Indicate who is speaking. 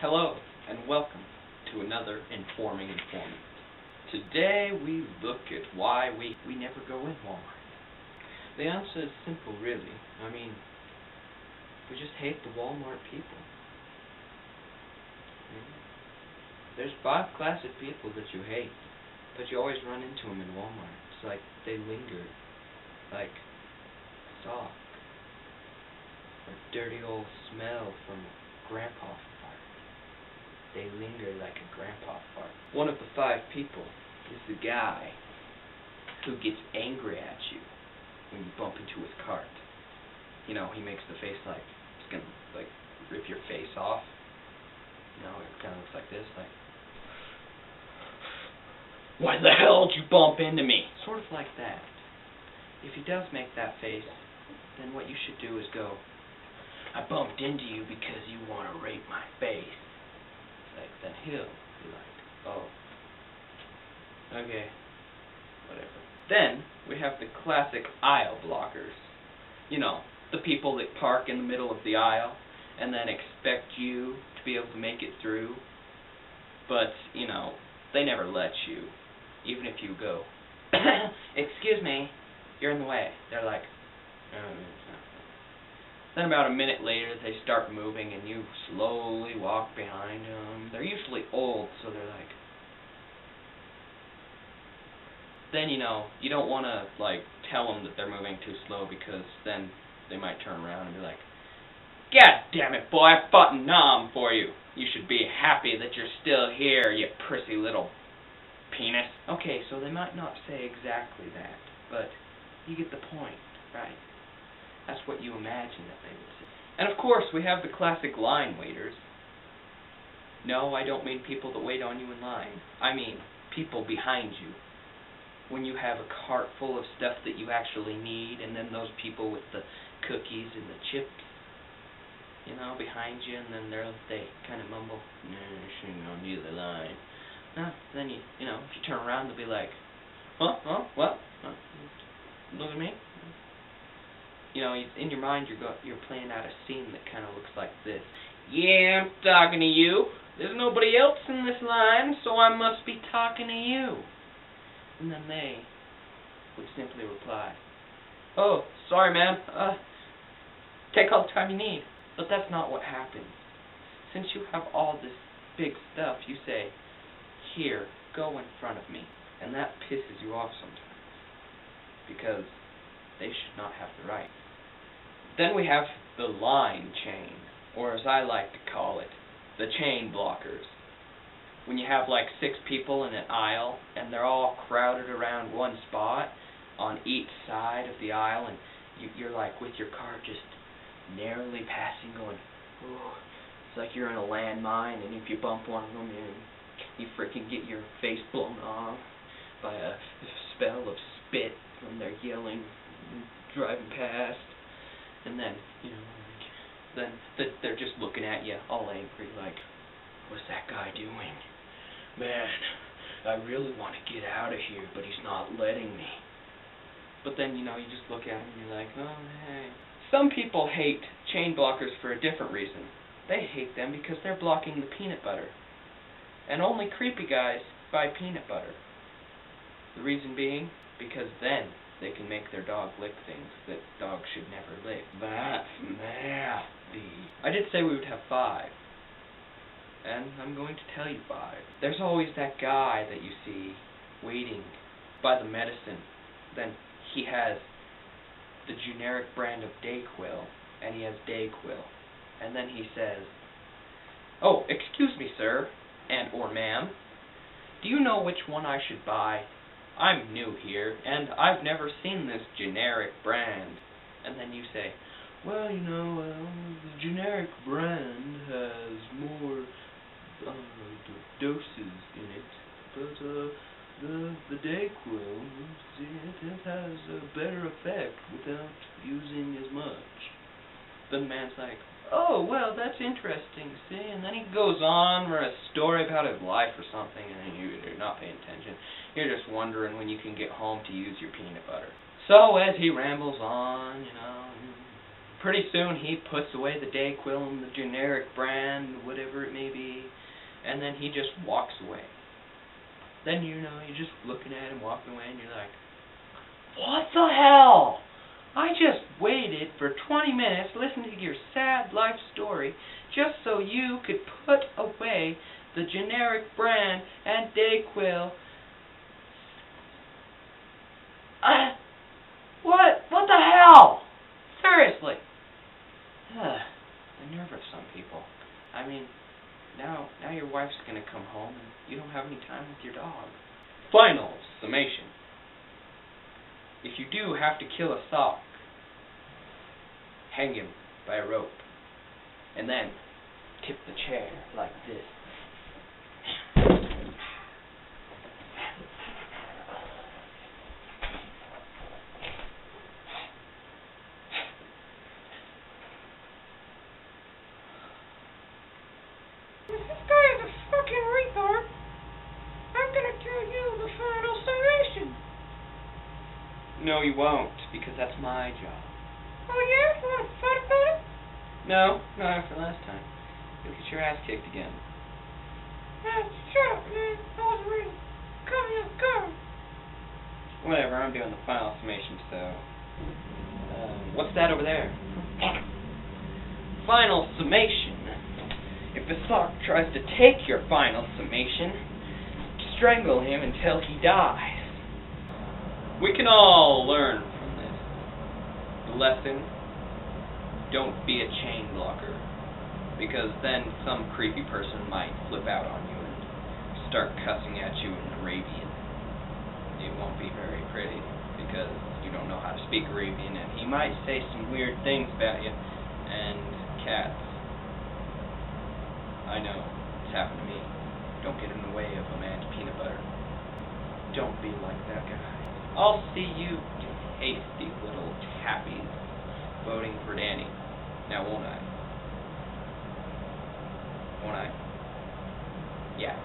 Speaker 1: Hello, and welcome to another Informing Informant. Today we look at why we never go in Walmart. The answer is simple, really. I mean, we just hate the Walmart people. There's 5 classic people that you hate, but you always run into them in Walmart. It's like they linger, like sock, or dirty old smell from grandpa fart. They linger like a grandpa fart. One of the 5 people is the guy who gets angry at you when you bump into his cart. You know, he makes the face like he's gonna like rip your face off. You know, it kind of looks like this, like, why the hell did you bump into me? Sort of like that. If he does make that face, then what you should do is go, I bumped into you because you want to rape my face. Like, then he'll be like, oh, okay, whatever. Then we have the classic aisle blockers. You know, the people that park in the middle of the aisle and then expect you to be able to make it through, but, you know, they never let you, even if you go, excuse me, you're in the way. They're like, oh, it's not. Then about a minute later, they start moving, and you slowly walk behind them. They're usually old, so they're like... Then, you know, you don't want to, like, tell them that they're moving too slow, because then they might turn around and be like, God damn it, boy, I fought Nam for you. You should be happy that you're still here, you prissy little penis. Okay, so they might not say exactly that, but you get the point, right? That's what you imagine that they would say. And of course, we have the classic line waiters. No, I don't mean people that wait on you in line. I mean people behind you. When you have a cart full of stuff that you actually need, and then those people with the cookies and the chips, you know, behind you, and then they kind of mumble, no, I shouldn't go near the line. Then you know, if you turn around, they'll be like, what? Look at me. You know, in your mind, you're playing out a scene that kind of looks like this. Yeah, I'm talking to you. There's nobody else in this line, so I must be talking to you. And then they would simply reply, oh, sorry, man. Take all the time you need. But that's not what happens. Since you have all this big stuff, you say, here, go in front of me. And that pisses you off sometimes, because they should not have the right. Then we have the line chain, or as I like to call it, the chain blockers. When you have like 6 people in an aisle, and they're all crowded around one spot on each side of the aisle, and you're like with your car just narrowly passing, going, oh, it's like you're in a landmine, and if you bump one of them, you freaking get your face blown off by a spell of spit from their yelling and driving past. And then, you know, then they're just looking at you all angry, like, what's that guy doing? Man, I really want to get out of here, but he's not letting me. But then, you know, you just look at him and you're like, oh, hey. Some people hate chain blockers for a different reason. They hate them because they're blocking the peanut butter. And only creepy guys buy peanut butter. The reason being, because then they can make their dog lick things that dogs should never lick. That's nasty. I did say we would have 5. And I'm going to tell you 5. There's always that guy that you see waiting by the medicine. Then he has the generic brand of Dayquil, and he has Dayquil. And then he says, oh, excuse me, sir, and or ma'am, do you know which one I should buy? I'm new here, and I've never seen this generic brand. And then you say, well, you know, the generic brand has more doses in it, but the Dayquil, it has a better effect without using as much. Then the man's like, oh, well, that's interesting, see? And then he goes on for a story about his life or something, and you're not paying attention. You're just wondering when you can get home to use your peanut butter. So as he rambles on, you know, Pretty soon he puts away the Dayquil and the generic brand, whatever it may be, and then he just walks away. Then, you're just looking at him walking away, and you're like, what the hell? I just waited for 20 minutes listening to your sad life story just so you could put away the generic brand and Dayquil. What the hell? Seriously. The nerve of some people. I mean, now your wife's gonna come home and you don't have any time with your dog. Final summation. If you do have to kill a sock, hang him by a rope, and then tip the chair like this.
Speaker 2: This guy is a fucking retard. I'm gonna tell you the final summation.
Speaker 1: No, you won't, because that's my job.
Speaker 2: Oh yeah? You wanna fight about it?
Speaker 1: No, not after last time. You'll get your ass kicked again.
Speaker 2: Shut up, man. I wasn't ready. Come.
Speaker 1: Whatever, I'm doing the final summation, so... what's that over there? Final summation. If a sock tries to take your final summation, strangle him until he dies. We can all learn from this. The lesson: don't be a chain blocker, because then some creepy person might flip out on you and start cussing at you in Arabian. It won't be very pretty, because you don't know how to speak Arabian, and he might say some weird things about you. And cats, I know, it's happened to me. Don't get in the way of a man's peanut butter. Don't be like that guy. I'll see you tasty little tappies voting for Danny. Now, won't I? Yeah.